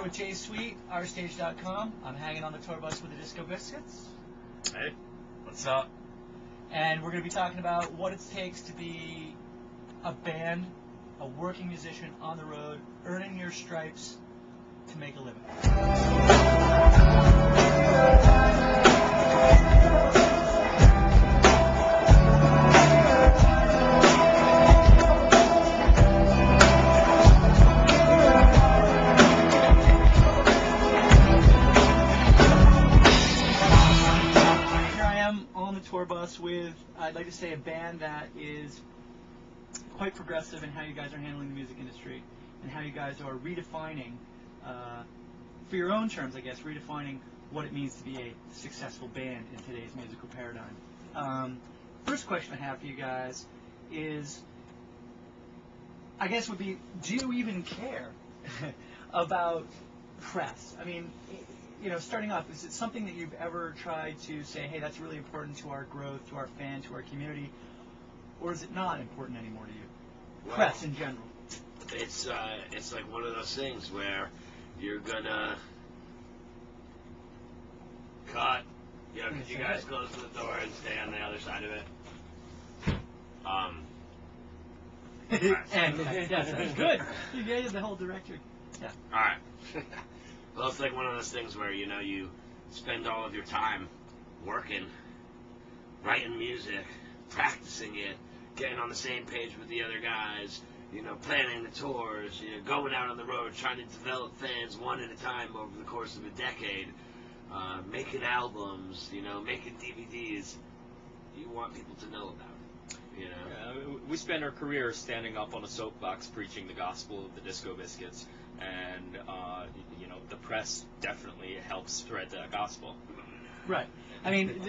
with Jay Sweet, ourstage.com. I'm hanging on the tour bus with the Disco Biscuits. Hey, what's up? And we're going to be talking about what it takes to be a band, a working musician on the road, earning your stripes to make a living. Tour bus with, I'd like to say, a band that is quite progressive in how you guys are handling the music industry and how you guys are redefining, for your own terms, I guess, redefining what it means to be a successful band in today's musical paradigm. First question I have for you guys is, I guess would be, do you even care about press? I mean, you know, starting off, is it something that you've ever tried to say, hey, that's really important to our growth, to our fans, to our community, or is it not important anymore to you? Well, press in general. It's like one of those things where you're gonna cut, you know, because you guys close the door and stay on the other side of it. And yes, that's good. You gave the whole director. Yeah. All right. Well, it's like one of those things where, you know, you spend all of your time working, writing music, practicing it, getting on the same page with the other guys, you know, planning the tours, you know, going out on the road, trying to develop fans one at a time over the course of a decade, making albums, you know, making DVDs. You want people to know about it, you know? We spend our career standing up on a soapbox preaching the gospel of the Disco Biscuits. And, you know, the press definitely helps spread that gospel. Right. I mean,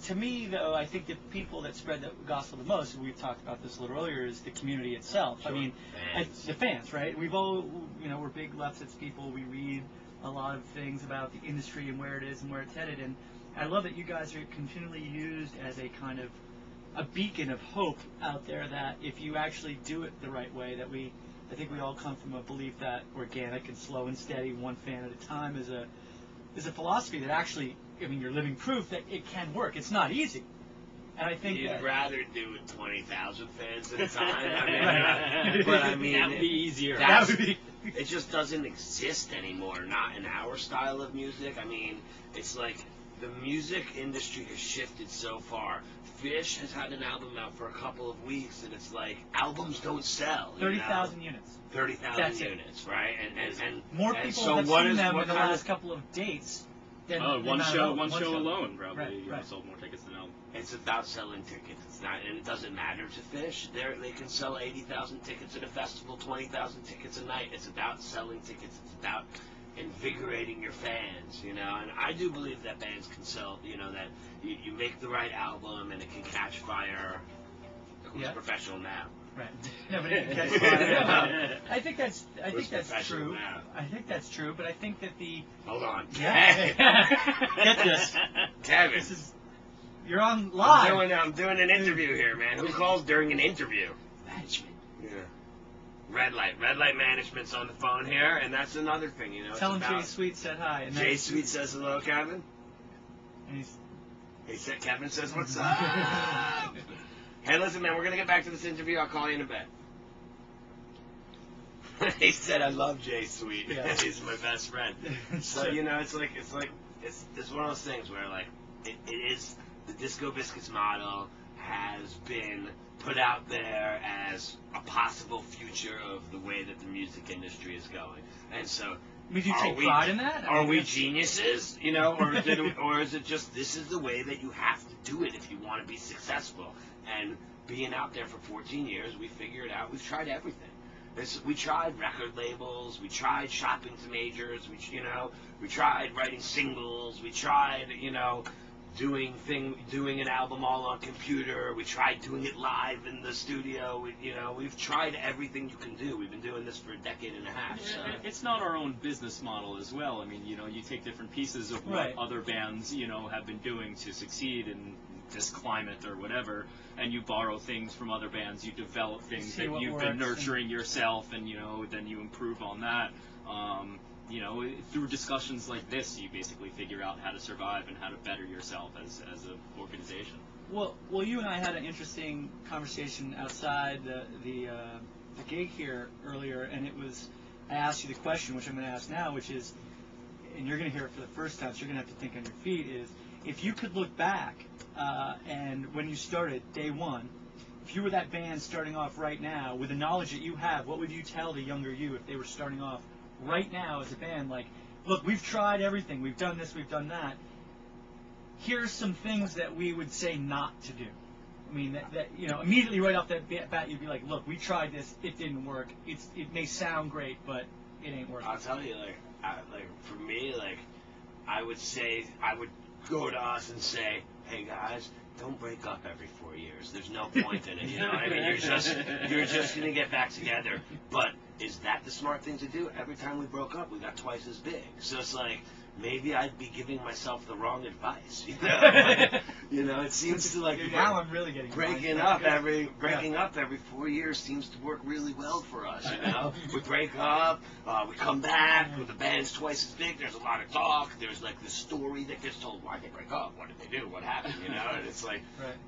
to me, though, I think the people that spread the gospel the most, and we've talked about this a little earlier, is the community itself. Sure. I mean, the fans, right? We've all, you know, we're big Lefsetz people. We read a lot of things about the industry and where it is and where it's headed. And I love that you guys are continually used as a kind of a beacon of hope out there that if you actually do it the right way, that I think we all come from a belief that organic and slow and steady, one fan at a time, is a philosophy that actually, I mean, you're living proof that it can work. It's not easy, and I think you'd rather do it 20,000 fans at a time. I mean, but I mean, that would be easier. That would be. It just doesn't exist anymore. Not in our style of music. I mean, it's like the music industry has shifted so far. Fish has had an album out for a couple of weeks, and it's like, albums don't sell. 30,000 units. 30,000 units, right? And more people have seen them in the last couple of dates than one show alone probably sold more tickets than album. It's about selling tickets. It's not, and it doesn't matter to Fish. They can sell 80,000 tickets at a festival, 20,000 tickets a night. It's about selling tickets. It's about invigorating your fans, you know, and I do believe that bands can sell, you know, that you make the right album and it can catch fire. Who's professional now? Right. Yeah, but it can catch fire. I think that's true. Now? I think that's true, but I think that Hold on. Yeah. Get this. Kevin. You're on live. I'm doing an interview here, man. Who calls during an interview? Management. Yeah. Red light management's on the phone here, and that's another thing, you know. Tell him Jay Sweet said hi. And Jay Sweet says hello, Kevin. And Kevin says what's up. Hey, listen, man, we're gonna get back to this interview. I'll call you in a bit. He said I love Jay Sweet. Yeah. He's my best friend. So you know, it's one of those things where like it is the Disco Biscuits model has been put out there as a possible future of the way that the music industry is going. And so, would you take pride in that? Are we geniuses, you know, or is it just this is the way that you have to do it if you want to be successful? And being out there for 14 years, we figured out we've tried everything. We tried record labels, we tried shopping to majors, we tried writing singles, we tried, you know, doing an album all on computer. We tried doing it live in the studio. We've tried everything you can do. We've been doing this for a decade and a half. So. It's not our own business model as well. I mean, you know, you take different pieces of what other bands, you know, have been doing to succeed in this climate or whatever, and you borrow things from other bands. You develop things that you've been nurturing yourself, and you know, then you improve on that. you know, through discussions like this, you basically figure out how to survive and how to better yourself as an organization. Well, you and I had an interesting conversation outside the gig here earlier, and it was, I asked you the question, which I'm going to ask now, which is, and you're going to hear it for the first time, so you're going to have to think on your feet, is if you could look back and when you started, day one, if you were that band starting off right now, with the knowledge that you have, what would you tell the younger you if they were starting off right now as a band? Like, look, we've tried everything. We've done this, we've done that. Here's some things that we would say not to do. I mean, that you know, immediately right off that bat, you'd be like, look, we tried this. It didn't work. It may sound great, but it ain't working. I'll tell you, for me, I would say, I would go to us and say, hey, guys, don't break up every 4 years. There's no point in it. You know what I mean? You're just going to get back together. But is that the smart thing to do? Every time we broke up, we got twice as big. So it's like, maybe I'd be giving myself the wrong advice. You know, you know, it seems to now I'm really getting breaking up every 4 years seems to work really well for us. You know, we break up, we come back, the band's twice as big. There's a lot of talk. There's like this story that gets told. Why'd they break up? What did they do? What happened? You know, and it's like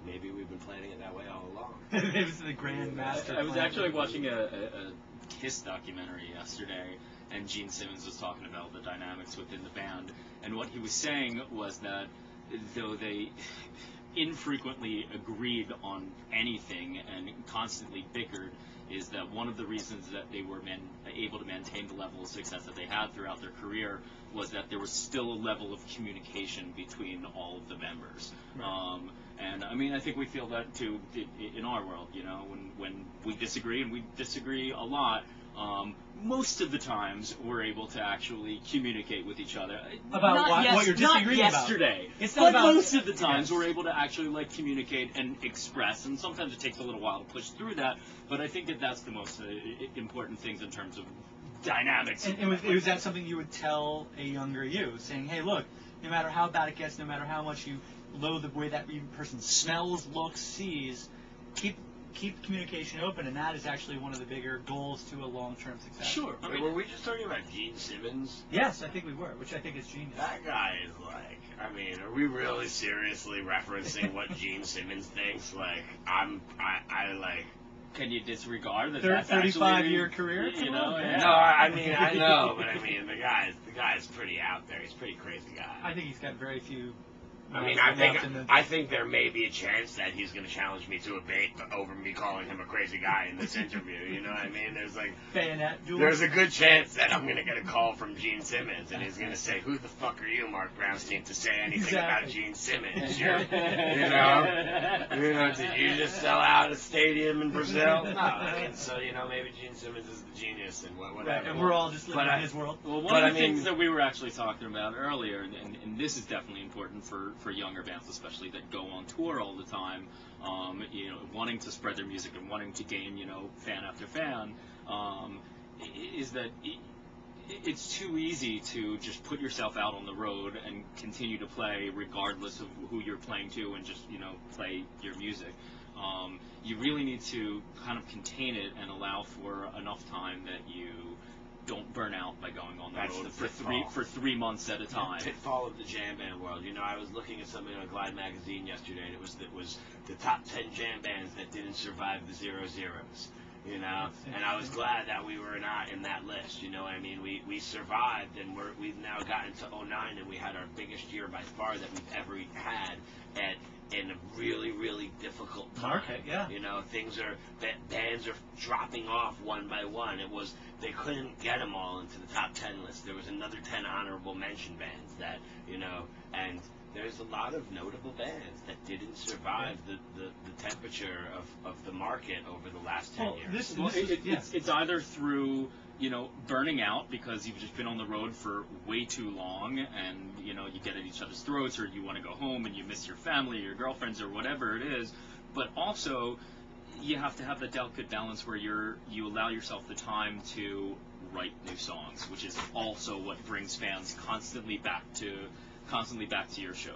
maybe we've been planning it that way all along. It was the grand master. I was actually watching a Kiss documentary yesterday, and Gene Simmons was talking about the dynamics within the band, and what he was saying was that though they infrequently agreed on anything and constantly bickered, is that one of the reasons that they were able to maintain the level of success that they had throughout their career was that there was still a level of communication between all of the members. Right. And I mean, I think we feel that too in our world, you know, when we disagree, and we disagree a lot, most of the times we're able to actually communicate with each other about what you're disagreeing about. Not yesterday. It's not but about, most of the times we're able to actually communicate and express, and sometimes it takes a little while to push through that. But I think that that's the most important things in terms of dynamics. And was that something you would tell a younger you, saying, hey, look, no matter how bad it gets, no matter how much you loathe the way that person smells, looks, sees, keep communication open, and that is actually one of the bigger goals to a long-term success. Sure. I mean, were we just talking about Gene Simmons? Yes, I think we were, which I think is genius. That guy is I mean, are we really seriously referencing what Gene Simmons thinks? Can you disregard that? 35-year career? You know? Yeah. No, I mean, I know, but I mean, the guy's pretty out there. He's a pretty crazy guy. I think he's got very few. I mean, I think there may be a chance that he's going to challenge me to a debate over me calling him a crazy guy in this interview. You know what I mean? There's a good chance that I'm going to get a call from Gene Simmons, and he's going to say, "Who the fuck are you, Mark Brownstein, to say anything about Gene Simmons? You know, did you just sell out a stadium in Brazil? No, I mean, so maybe Gene Simmons is the genius and whatever. Right, and we're all just living in his world. Well, one of the things that we were actually talking about earlier, and this is definitely important for younger bands, especially that go on tour all the time, wanting to spread their music and wanting to gain, fan after fan, is that it's too easy to just put yourself out on the road and continue to play regardless of who you're playing to and just, play your music. You really need to kind of contain it and allow for enough time that you don't burn out by going on the road for 3 months at a time. The pitfall of the jam band world. I was looking at something on Glide magazine yesterday, and it was the top 10 jam bands that didn't survive the 00s. And I was glad that we were not in that list. I mean, we survived, and we've now gotten to 2009, and we had our biggest year by far that we've ever had in a really, really difficult time. Market, yeah. Bands are dropping off one by one. They couldn't get them all into the top 10 list. There was another 10 honorable mention bands that, and there's a lot of notable bands that didn't survive the temperature of the market over the last 10 years. It's either through burning out because you've just been on the road for way too long, and you get at each other's throats, or you want to go home and you miss your family, your girlfriends, or whatever it is. But also, you have to have the delicate balance where you allow yourself the time to write new songs, which is also what brings fans constantly back to your shows.